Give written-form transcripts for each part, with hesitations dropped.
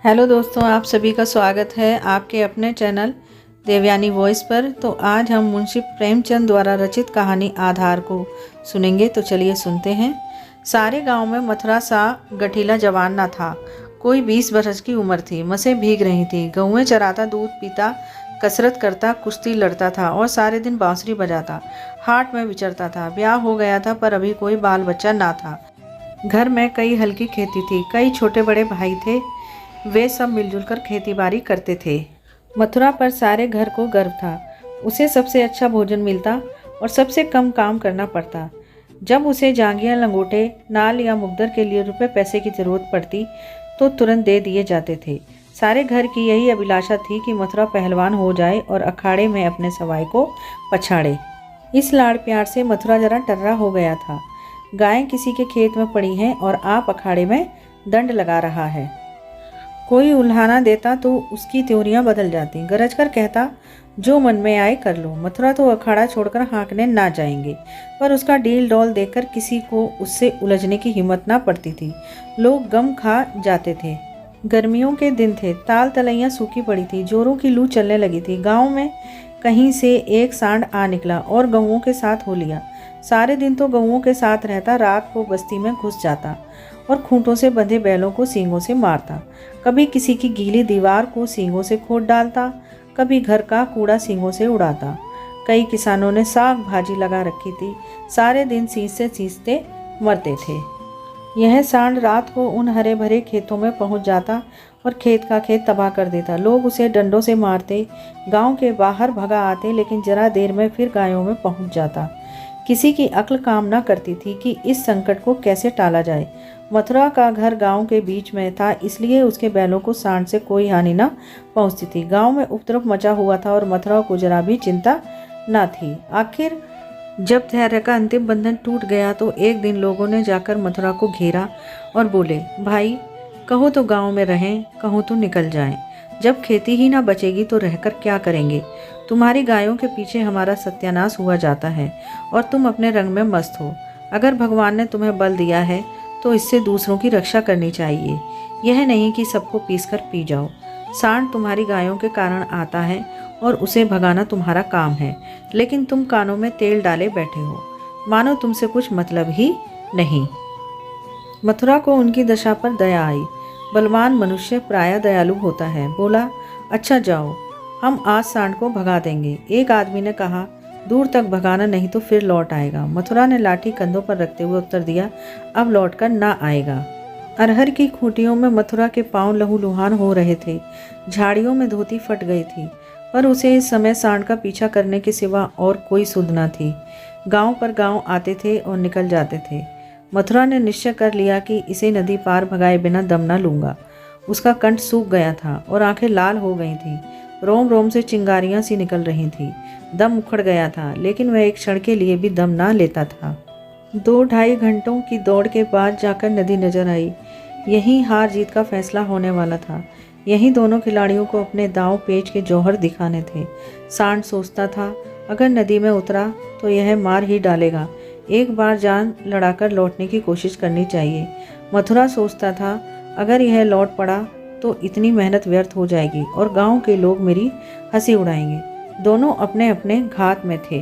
Hello दोस्तों, आप सभी का स्वागत है आपके अपने चैनल देवयानी वॉइस पर। तो आज हम मुंशी प्रेमचंद द्वारा रचित कहानी आधार को सुनेंगे। तो चलिए सुनते हैं। सारे गांव में मथुरा सा गठीला जवान ना था। कोई 20 बरस की उम्र थी। मसें भीग रही थी। गौएं चराता, दूध पीता, कसरत करता, कुश्ती लड़ता था और सारे दिन बांसुरी बजाता, हाट में विचरता था। ब्याह हो गया था पर अभी कोई बाल बच्चा ना था। घर में कई हल्की खेती थी। कई छोटे बड़े भाई थे। वे सब मिलजुल कर खेती बाड़ी करते थे। मथुरा पर सारे घर को गर्व था। उसे सबसे अच्छा भोजन मिलता और सबसे कम काम करना पड़ता। जब उसे जांघिया, लंगोटे, नाल या मुकदर के लिए रुपए पैसे की जरूरत पड़ती तो तुरंत दे दिए जाते थे। सारे घर की यही अभिलाषा थी कि मथुरा पहलवान हो जाए और अखाड़े में अपने सवाई को पछाड़े। इस लाड़ प्यार से मथुरा जरा टर्रा हो गया था। गायें किसी के खेत में पड़ी हैं और आप अखाड़े में दंड लगा रहा है। कोई उल्हाना देता तो उसकी त्योरियां बदल जाती। गरज कर कहता, जो मन में आए कर लो। मथुरा तो अखाड़ा छोड़कर हाँकने ना जाएंगे, पर उसका डील डॉल देखकर किसी को उससे उलझने की हिम्मत ना पड़ती थी। लोग गम खा जाते थे। गर्मियों के दिन थे। ताल तलैयाँ सूखी पड़ी थी। जोरों की लू चलने लगी थी। गांव में कहीं से एक सांड आ निकला और गऊओं के साथ हो लिया। सारे दिन तो गऊओं के साथ रहता, रात को बस्ती में घुस जाता और खूंटों से बंधे बैलों को सींगों से मारता। कभी किसी की गीली दीवार को सींगों से खोद डालता, कभी घर का कूड़ा सींगों से उड़ाता। कई किसानों ने साग भाजी लगा रखी थी। सारे दिन सींचते सींचते मरते थे। यह सांड रात को उन हरे भरे खेतों में पहुंच जाता और खेत का खेत तबाह कर देता। लोग उसे डंडों से मारते, गांव के बाहर भगा आते, लेकिन जरा देर में फिर गायों में पहुंच जाता। किसी की अक्ल काम न करती थी कि इस संकट को कैसे टाला जाए। मथुरा का घर गांव के बीच में था, इसलिए उसके बैलों को सांड से कोई हानि न पहुंचती थी। गांव में उपद्रव मचा हुआ था और मथुरा को जरा भी चिंता न थी। आखिर जब धैर्य का अंतिम बंधन टूट गया तो एक दिन लोगों ने जाकर मथुरा को घेरा और बोले, भाई कहो तो गांव में रहें, कहो तो निकल जाएं। जब खेती ही ना बचेगी तो रहकर क्या करेंगे। तुम्हारी गायों के पीछे हमारा सत्यानाश हुआ जाता है और तुम अपने रंग में मस्त हो। अगर भगवान ने तुम्हें बल दिया है तो इससे दूसरों की रक्षा करनी चाहिए। यह नहीं कि सबको पीसकर पी जाओ। सांड तुम्हारी गायों के कारण आता है और उसे भगाना तुम्हारा काम है, लेकिन तुम कानों में तेल डाले बैठे हो, मानो तुमसे कुछ मतलब ही नहीं। मथुरा को उनकी दशा पर दया आई। बलवान मनुष्य प्रायः दयालु होता है। बोला, अच्छा जाओ, हम आज सांड को भगा देंगे। एक आदमी ने कहा, दूर तक भगाना, नहीं तो फिर लौट आएगा। मथुरा ने लाठी कंधों पर रखते हुए उत्तर दिया, अब लौट कर ना आएगा। अरहर की खूंटियों में मथुरा के पांव लहूलुहान हो रहे थे। झाड़ियों में धोती फट गई थी, पर उसे इस समय सांड का पीछा करने के सिवा और कोई सुध न थी। गांव पर गांव आते थे और निकल जाते थे। मथुरा ने निश्चय कर लिया कि इसे नदी पार भगाए बिना दम न लूंगा। उसका कंठ सूख गया था और आंखें लाल हो गई थीं। रोम रोम से चिंगारियां सी निकल रही थीं। दम उखड़ गया था, लेकिन वह एक क्षण के लिए भी दम ना लेता था। 2-2.5 घंटों की दौड़ के बाद जाकर नदी नजर आई। यहीं हार जीत का फैसला होने वाला था। यहीं दोनों खिलाड़ियों को अपने दांव पेच के जौहर दिखाने थे। सांड सोचता था, अगर नदी में उतरा तो यह मार ही डालेगा। एक बार जान लड़ाकर लौटने की कोशिश करनी चाहिए। मथुरा सोचता था, अगर यह लौट पड़ा तो इतनी मेहनत व्यर्थ हो जाएगी और गांव के लोग मेरी हंसी उड़ाएंगे। दोनों अपने अपने घात में थे।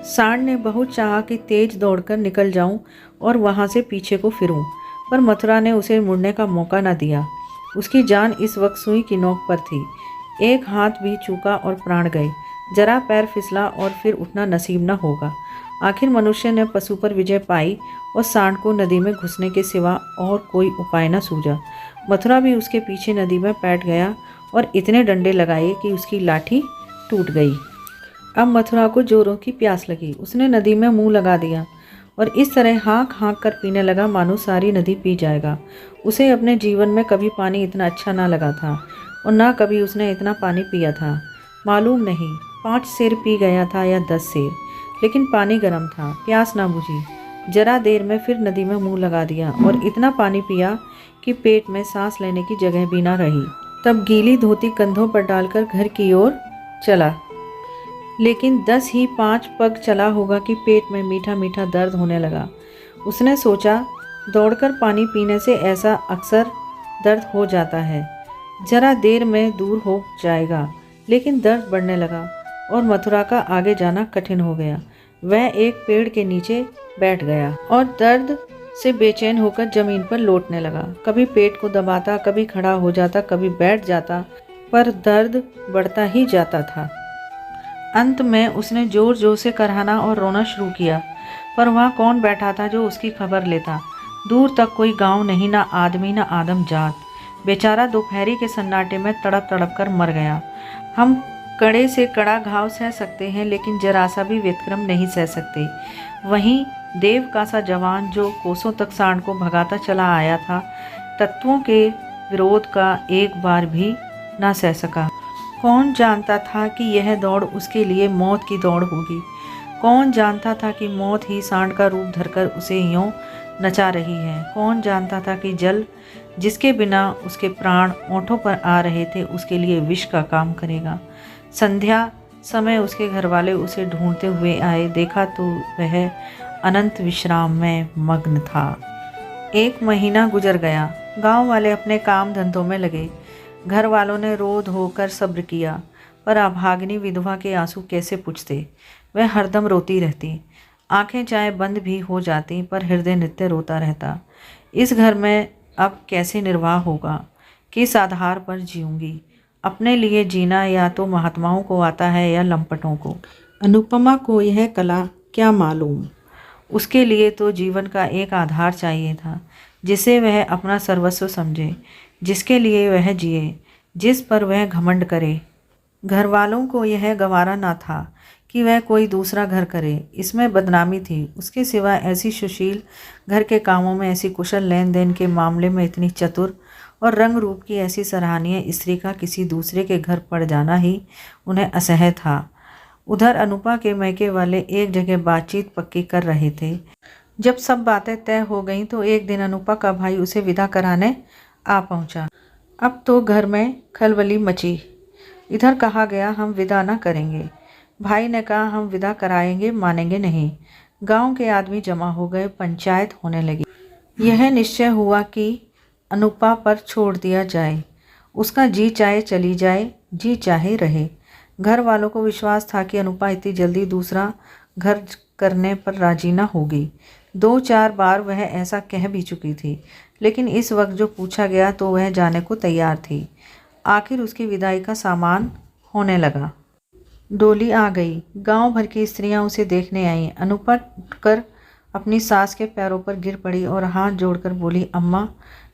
सांड ने बहुत चाहा कि तेज दौड़कर निकल जाऊं और वहां से पीछे को फिरूं, पर मथुरा ने उसे मुड़ने का मौका न दिया। उसकी जान इस वक्त सुई की नोक पर थी। एक हाथ भी चूका और प्राण गए। जरा पैर फिसला और फिर उठना नसीब न होगा। आखिर मनुष्य ने पशु पर विजय पाई और सांड को नदी में घुसने के सिवा और कोई उपाय न सूझा। मथुरा भी उसके पीछे नदी में पैठ गया और इतने डंडे लगाए कि उसकी लाठी टूट गई। अब मथुरा को जोरों की प्यास लगी। उसने नदी में मुंह लगा दिया और इस तरह हाँक हाँक कर पीने लगा मानो सारी नदी पी जाएगा। उसे अपने जीवन में कभी पानी इतना अच्छा ना लगा था और ना कभी उसने इतना पानी पिया था। मालूम नहीं 5 सेर पी गया था या 10 सेर, लेकिन पानी गर्म था। प्यास ना बुझी। जरा देर में फिर नदी में मुंह लगा दिया और इतना पानी पिया कि पेट में सांस लेने की जगह भी ना रही। तब गीली धोती कंधों पर डालकर घर की ओर चला, लेकिन 10 ही 5 पग चला होगा कि पेट में मीठा मीठा दर्द होने लगा। उसने सोचा, दौड़कर पानी पीने से ऐसा अक्सर दर्द हो जाता है। जरा देर में दूर हो जाएगा। लेकिन दर्द बढ़ने लगा और मथुरा का आगे जाना कठिन हो गया। वह एक पेड़ के नीचे बैठ गया और दर्द से बेचैन होकर जमीन पर लौटने लगा। कभी पेट को दबाता, कभी खड़ा हो जाता, कभी बैठ जाता, पर दर्द बढ़ता ही जाता था। अंत में उसने जोर जोर से करहाना और रोना शुरू किया, पर वहाँ कौन बैठा था जो उसकी खबर लेता। दूर तक कोई गांव नहीं, ना आदमी ना आदम जात। बेचारा दोपहरी के सन्नाटे में तड़प तड़प कर मर गया। हम कड़े से कड़ा घाव सह सकते हैं, लेकिन जरा सा भी व्यतिक्रम नहीं सह सकते। वहीं देव का सा जवान जो कोसों तक सांड को भगाता चला आया था, तत्वों के विरोध का एक बार भी ना सह सका। कौन जानता था कि यह दौड़ उसके लिए मौत की दौड़ होगी। कौन जानता था कि मौत ही सांड का रूप धरकर उसे यूं नचा रही है। कौन जानता था कि जल जिसके बिना उसके प्राण ओंठों पर आ रहे थे, उसके लिए विष का काम करेगा। संध्या समय उसके घरवाले उसे ढूंढते हुए आए। देखा तो वह अनंत विश्राम में मग्न था। 1 महीना गुजर गया। गांव वाले अपने काम धंधों में लगे। घर वालों ने रो धोकर सब्र किया, पर अभागिनी विधवा के आंसू कैसे पुछते। वह हरदम रोती रहती। आंखें चाहे बंद भी हो जाती, पर हृदय नित्य रोता रहता। इस घर में अब कैसे निर्वाह होगा, किस आधार पर जीऊंगी। अपने लिए जीना या तो महात्माओं को आता है या लंपटों को। अनुपमा को यह कला क्या मालूम। उसके लिए तो जीवन का एक आधार चाहिए था, जिसे वह अपना सर्वस्व समझे, जिसके लिए वह जिए, जिस पर वह घमंड करे। घर वालों को यह गवारा ना था कि वह कोई दूसरा घर करे। इसमें बदनामी थी। उसके सिवा ऐसी सुशील, घर के कामों में ऐसी कुशल, लेन देन के मामले में इतनी चतुर और रंग रूप की ऐसी सराहनीय स्त्री का किसी दूसरे के घर पड़ जाना ही उन्हें असह्य था। उधर अनुपा के मैके वाले एक जगह बातचीत पक्की कर रहे थे। जब सब बातें तय हो गईं तो एक दिन अनुपा का भाई उसे विदा कराने आ पहुंचा। अब तो घर में खलबली मची। इधर कहा गया हम विदा न करेंगे। भाई ने कहा हम विदा कराएंगे, मानेंगे नहीं। गांव के आदमी जमा हो गए, पंचायत होने लगी। यह निश्चय हुआ कि अनुपा पर छोड़ दिया जाए। उसका जी चाहे चली जाए, जी चाहे रहे। घर वालों को विश्वास था कि अनुपा इतनी जल्दी दूसरा घर करने पर राजी न होगी। 2-4 बार वह ऐसा कह भी चुकी थी, लेकिन इस वक्त जो पूछा गया तो वह जाने को तैयार थी। आखिर उसकी विदाई का सामान होने लगा। डोली आ गई। गांव भर की स्त्रियां उसे देखने आईं। अनुपा उठकर अपनी सास के पैरों पर गिर पड़ी और हाथ जोड़कर बोली, अम्मा,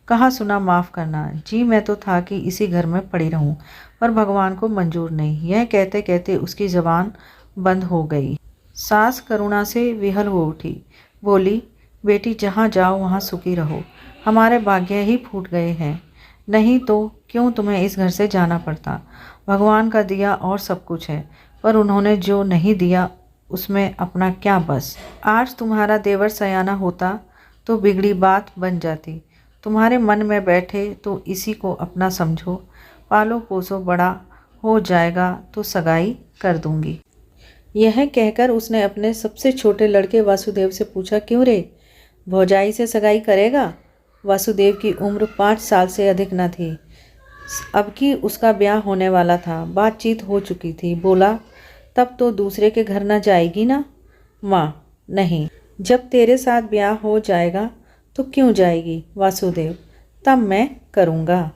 कहा सुना माफ़ करना। जी मैं तो था कि इसी घर में पड़ी रहूं, पर भगवान को मंजूर नहीं। यह कहते कहते उसकी ज़बान बंद हो गई। सास करुणा से विहल हो उठी। बोली, बेटी जहाँ जाओ वहाँ सुखी रहो। हमारे भाग्य ही फूट गए हैं, नहीं तो क्यों तुम्हें इस घर से जाना पड़ता। भगवान का दिया और सब कुछ है, पर उन्होंने जो नहीं दिया उसमें अपना क्या बस। आज तुम्हारा देवर सयाना होता तो बिगड़ी बात बन जाती। तुम्हारे मन में बैठे तो इसी को अपना समझो। पालो पोसो, बड़ा हो जाएगा तो सगाई कर दूंगी। यह कहकर उसने अपने सबसे छोटे लड़के वासुदेव से पूछा, क्यों रे, भौजाई से सगाई करेगा। वासुदेव की उम्र 5 साल से अधिक न थी। अब की उसका ब्याह होने वाला था। बातचीत हो चुकी थी। बोला, तब तो दूसरे के घर न जाएगी ना। माँ, नहीं, जब तेरे साथ ब्याह हो जाएगा तो क्यों जाएगी। वासुदेव, तब मैं करूँगा।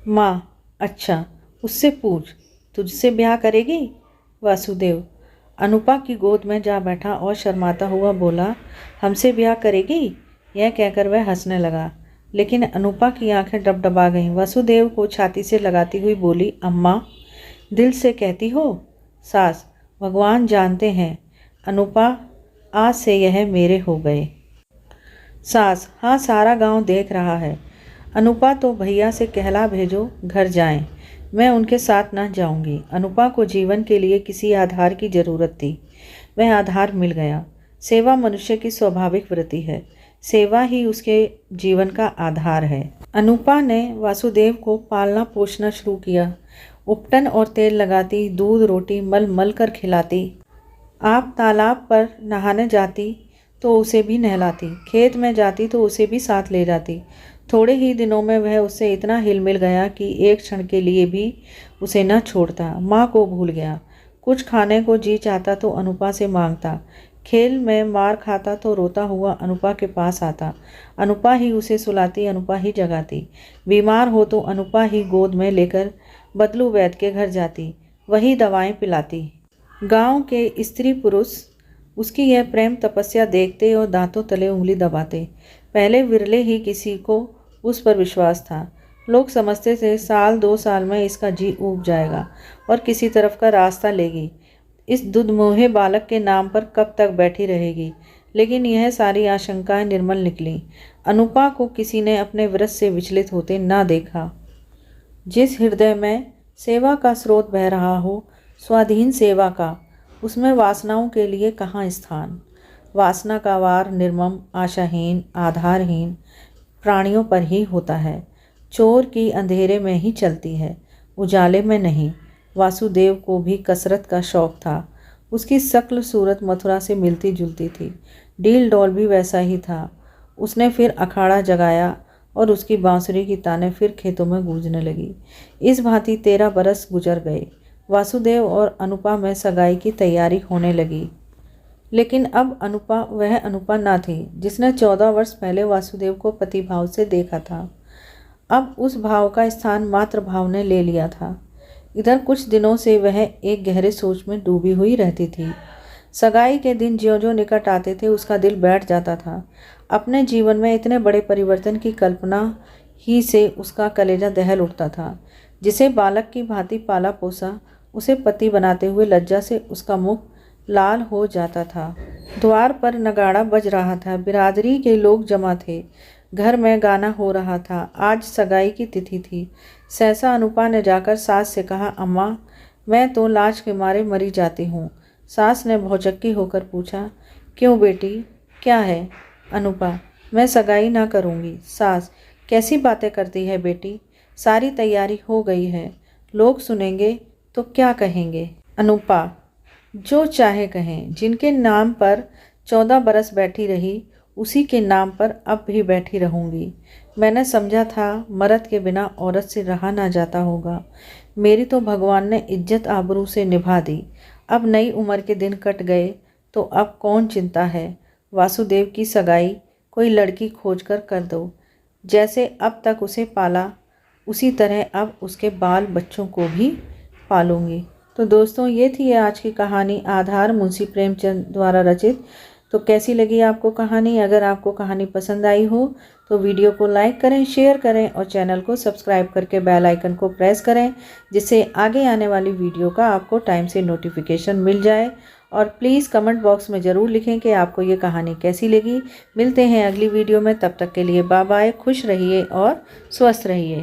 माँ, अच्छा, उससे पूछ, तुझसे ब्याह करेगी। वासुदेव अनुपा की गोद में जा बैठा और शर्माता हुआ बोला, हमसे ब्याह करेगी। यह कहकर वह हंसने लगा, लेकिन अनुपा की आंखें डबडबा गईं। वासुदेव को छाती से लगाती हुई बोली, अम्मा, दिल से कहती हो। सास, भगवान जानते हैं अनुपा, आज से यह मेरे हो गए। सास, हाँ, सारा गांव देख रहा है। अनुपा तो भैया से कहला भेजो घर जाएं। मैं उनके साथ न जाऊंगी। अनुपा को जीवन के लिए किसी आधार की जरूरत थी। वह आधार मिल गया। सेवा मनुष्य की स्वाभाविक वृत्ति है। सेवा ही उसके जीवन का आधार है। अनुपा ने वासुदेव को पालना पोषना शुरू किया। उपटन और तेल लगाती, दूध रोटी मल मल कर खिलाती। आप तालाब पर नहाने जाती तो उसे भी नहलाती, खेत में जाती तो उसे भी साथ ले जाती। थोड़े ही दिनों में वह उससे इतना हिल मिल गया कि एक क्षण के लिए भी उसे न छोड़ता। माँ को भूल गया। कुछ खाने को जी चाहता तो अनुपा से मांगता। खेल में मार खाता तो रोता हुआ अनुपा के पास आता। अनुपा ही उसे सुलाती, अनुपा ही जगाती। बीमार हो तो अनुपा ही गोद में लेकर बदलू वैद्य के घर जाती, वही दवाएं पिलाती। गांव के स्त्री पुरुष उसकी यह प्रेम तपस्या देखते और दांतों तले उंगली दबाते। पहले विरले ही किसी को उस पर विश्वास था। लोग समझते थे साल 2 साल में इसका जी उब जाएगा और किसी तरफ का रास्ता लेगी। इस दुधमोहे बालक के नाम पर कब तक बैठी रहेगी। लेकिन यह सारी आशंकाएं निर्मल निकली। अनुपा को किसी ने अपने व्रत से विचलित होते ना देखा। जिस हृदय में सेवा का स्रोत बह रहा हो, स्वाधीन सेवा का, उसमें वासनाओं के लिए कहाँ स्थान। वासना का वार निर्मम, आशाहीन, आधारहीन प्राणियों पर ही होता है। चोर की अंधेरे में ही चलती है, उजाले में नहीं। वासुदेव को भी कसरत का शौक था। उसकी शक्ल सूरत मथुरा से मिलती जुलती थी। डील डॉल भी वैसा ही था। उसने फिर अखाड़ा जगाया और उसकी बांसुरी की तानें फिर खेतों में गूंजने लगी। इस भांति 13 बरस गुजर गए। वासुदेव और अनुपा में सगाई की तैयारी होने लगी। लेकिन अब अनुपा वह अनुपा ना थी जिसने 14 वर्ष पहले वासुदेव को पतिभाव से देखा था। अब उस भाव का स्थान मातृ भाव ने ले लिया था। इधर कुछ दिनों से वह एक गहरे सोच में डूबी हुई रहती थी। सगाई के दिन ज्यों-ज्यों निकट आते थे उसका दिल बैठ जाता था। अपने जीवन में इतने बड़े परिवर्तन की कल्पना ही से उसका कलेजा दहल उठता था। जिसे बालक की भांति पाला पोसा, उसे पति बनाते हुए लज्जा से उसका मुख लाल हो जाता था। द्वार पर नगाड़ा बज रहा था। बिरादरी के लोग जमा थे। घर में गाना हो रहा था। आज सगाई की तिथि थी। सहसा अनुपा ने जाकर सास से कहा, अम्मा, मैं तो लाज के मारे मरी जाती हूँ। सास ने भौचक्की होकर पूछा, क्यों बेटी, क्या है? अनुपा, मैं सगाई ना करूँगी। सास, कैसी बातें करती है बेटी, सारी तैयारी हो गई है। लोग सुनेंगे तो क्या कहेंगे? अनुपा, जो चाहे कहें। जिनके नाम पर 14 बरस बैठी रही, उसी के नाम पर अब भी बैठी रहूँगी। मैंने समझा था मर्द के बिना औरत से रहा ना जाता होगा। मेरी तो भगवान ने इज्जत आबरू से निभा दी। अब नई उम्र के दिन कट गए तो अब कौन चिंता है। वासुदेव की सगाई कोई लड़की खोज कर दो। जैसे अब तक उसे पाला, उसी तरह अब उसके बाल बच्चों को भी पालूंगी। तो दोस्तों, ये थी आज की कहानी आधार, मुंशी प्रेमचंद द्वारा रचित। तो कैसी लगी आपको कहानी? अगर आपको कहानी पसंद आई हो तो वीडियो को लाइक करें, शेयर करें और चैनल को सब्सक्राइब करके बेल आइकन को प्रेस करें, जिससे आगे आने वाली वीडियो का आपको टाइम से नोटिफिकेशन मिल जाए। और प्लीज़ कमेंट बॉक्स में ज़रूर लिखें कि आपको ये कहानी कैसी लगी। मिलते हैं अगली वीडियो में, तब तक के लिए बाय बाय। खुश रहिए और स्वस्थ रहिए।